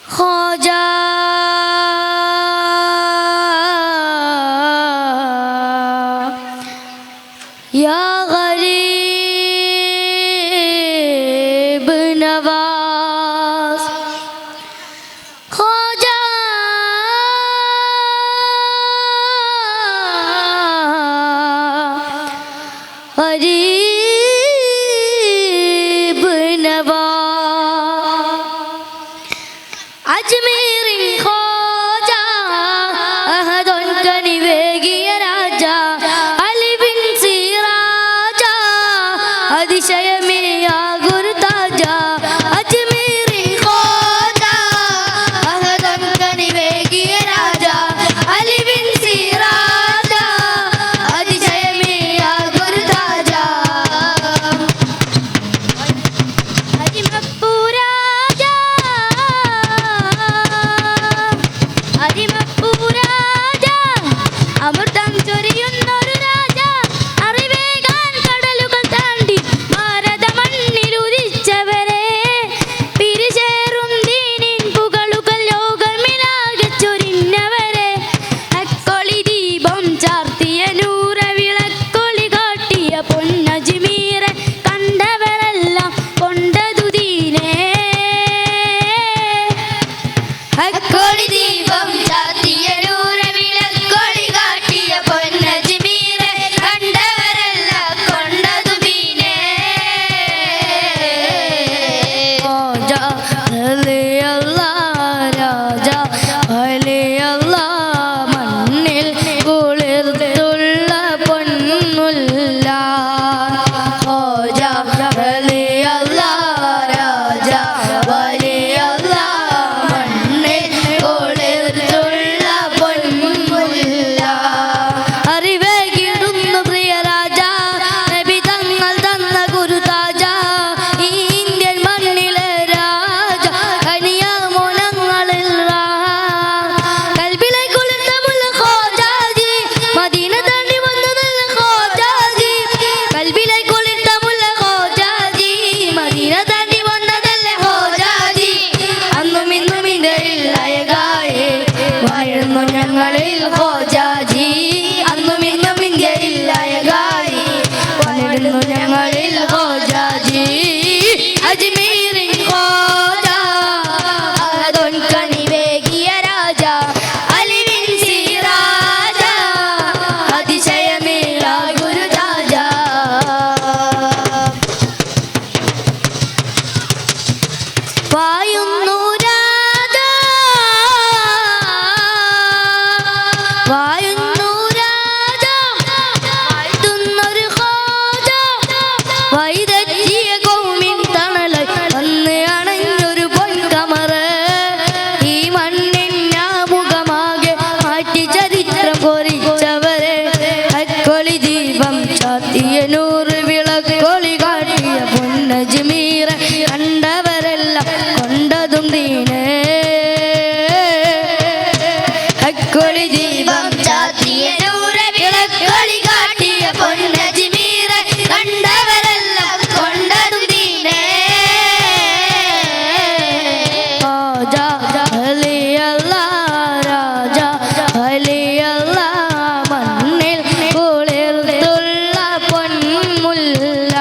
ഖോജാ യാ ഗരീബ് നവാസ് ഖോജാ ഗരീബ് നവാസ് അജ്മീറിൻ ഖോജാ അഹദുൻ കനിവേകിയ രാജാ അലിബിൻ സിറാജാ അതിശയമേയാ ഗുരുതാജാ അജ്മീറിൻ ഖോജാ അഹദുൻ കനിവേകിയ രാജാ അലിബിൻ സിറാജാ അതിശയമേയാ ഗുരുതാജാ അമൃതം ചൊരിയുന്നൊരു രാജ അറിവേകാൻ കടലുകൾ താണ്ടി ഭാരത മണ്ണിൽ ഉദിച്ചവരെ പിരിചേറും ദീനിൻ പുകളുകൾ ലോകമിലാകെ ചൊരിഞ്ഞവരെ അക്കൊളി ദീപം ചാർത്തിയ നൂറ വിളക്കൊളി കാട്ടിയ പൊന്നജ്മീറെ കണ്ടവരെല്ലാം കൊണ്ടതു ദീനേ അക്കൊളി ദീപം ചാർത്തിയ നൂറ വിളക്കൊളി കാട്ടിയ പൊന്നജ്മീറെ കണ്ടവരെല്ലാം കൊണ്ടതു ദീനേ ഖോജാ റളിയല്ലാഹ് രാജാ വലിയല്ലാഹ് മണ്ണിൽ കുളിർത്തുള്ള പൊന്നുല്ല ഖോജാ റളിയല്ലാഹ് രാജാ വലിയല്ലാഹ് മണ്ണിൽ കുളിർത്തുള്ള പൊന്നുല്ല അറിവേകിടുന്നു പ്രിയ രാജാ നബി തങ്ങൾ തന്ന ഗുരുതാജ ഈ ഇന്ത്യൻ മണ്ണിലെ രാജ കനിയാമോനങ്ങളിൽ കൽബിലെ കുളിർത്ത മുല്ല ഖോജാജി മദീന താണ്ടി വന്നതല്ല ഖോജാജി കൽബിലെ കുളിർത്ത മുല്ല ഖോജാജി മദീന താണ്ടി വന്നതല്ല ഖോജാജി അന്നും ഇന്നും ഇന്ത്യയിലയകായേ വാഴുന്നു ഞങ്ങളിൽ ഖോജാജി അന്നും ഇന്നും ഇന്ത്യയിലയകായേ വാഴുന്നു ഞങ്ങളിൽ ഖോജാജി അജ്മീറിൻ ഖോജാ അഹദുൻ കനിവേകിയ രാജാ അലിബിൻ സിറാജാ അതിശയമേയാ ഗുരുതാജാ വായുന്നു രാജാ വായുന്നു രാജാ വാഴ്ത്തുന്നൊരു ഖോജാ വൈദഗ്ധ്യ കൗമിൻ തണലായി വന്ന് അണഞ്ഞൊരു പൊൻകമറ് ഈ മണ്ണിൻ മുഖമാകെ മാറ്റി ചരിത്രം പൊരിച്ചവരെ അക്കൊളി ദീപം ചാത്തിയ നൂറ് വിളക്കൊളി കാട്ടിയ പൊന്നജ്മീറെ കണ്ടവരെല്ലാം കൊണ്ടതും ദീനേ അക്കൊളി ദീപം ചാത്തിയ നൂറ് വിളക്കൊളി കാട്ടിയ പൊന്നജ്മീറെ കണ്ടവരെല്ലാം കൊണ്ടതും ദീനേ ഖോജാ റളിയല്ലാഹ് രാജാ വലിയല്ലാഹ് മണ്ണിൽ കുളിർത്തുള്ള പൊന്മുല്ല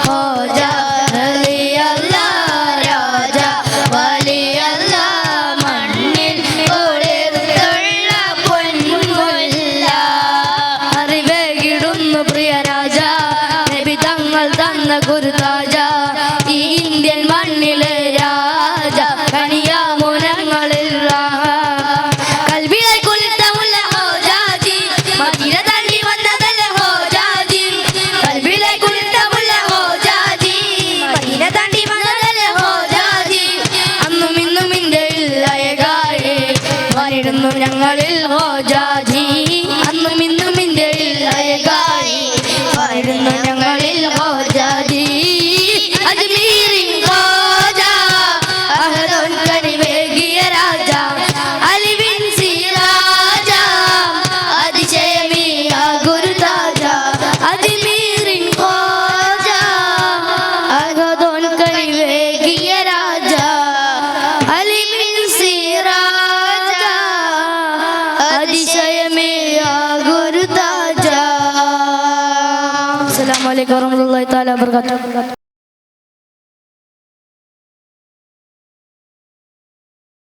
ഖോജാ റളിയല്ലാഹ് രാജാ വലിയല്ലാഹ് മണ്ണിൽ കുളിർത്തുള്ള പൊന്മുല്ല അറിവേകിടുന്നു പ്രിയ രാജാ നബി തങ്ങൾ തന്ന ഗുരുതാജ ഈ ഇന്ത്യൻ മണ്ണിലെ രാജ കനിയാമോനങ്ങളിൽ കൽബിലെ കുളിർത്ത മുല്ല ഖോജാജി മദീന താണ്ടി വന്നതല്ല ഖോജാജി കൽബിലെ കുളിർത്ത മുല്ല ഖോജാജി മദീന താണ്ടി വന്നതല്ല ഖോജാജി അന്നും ഇന്നും ഇന്ത്യയിലയകായേ വാണിടുന്നു ഞങ്ങളിൽ ഖോജാജി അന്നും ഇന്നും ഇന്ത്യയിലയകായേ വാണിടുന്നു ഞങ്ങളിൽ ഖോജാജി അജ്മീറിൻ ഖോജാ അഹദുൻ കനിവേകിയ രാജാ അലിബിൻ സിറാജാ അതിശയമേയാ ഗുരുതാജാ അജ്മീറിൻ ഖോജാ അഹദുൻ കനിവേകിയ രാജാ അലി അലൈക്കും വറഹ്മത്തുള്ളാഹി തആല വബറകാതുഹു.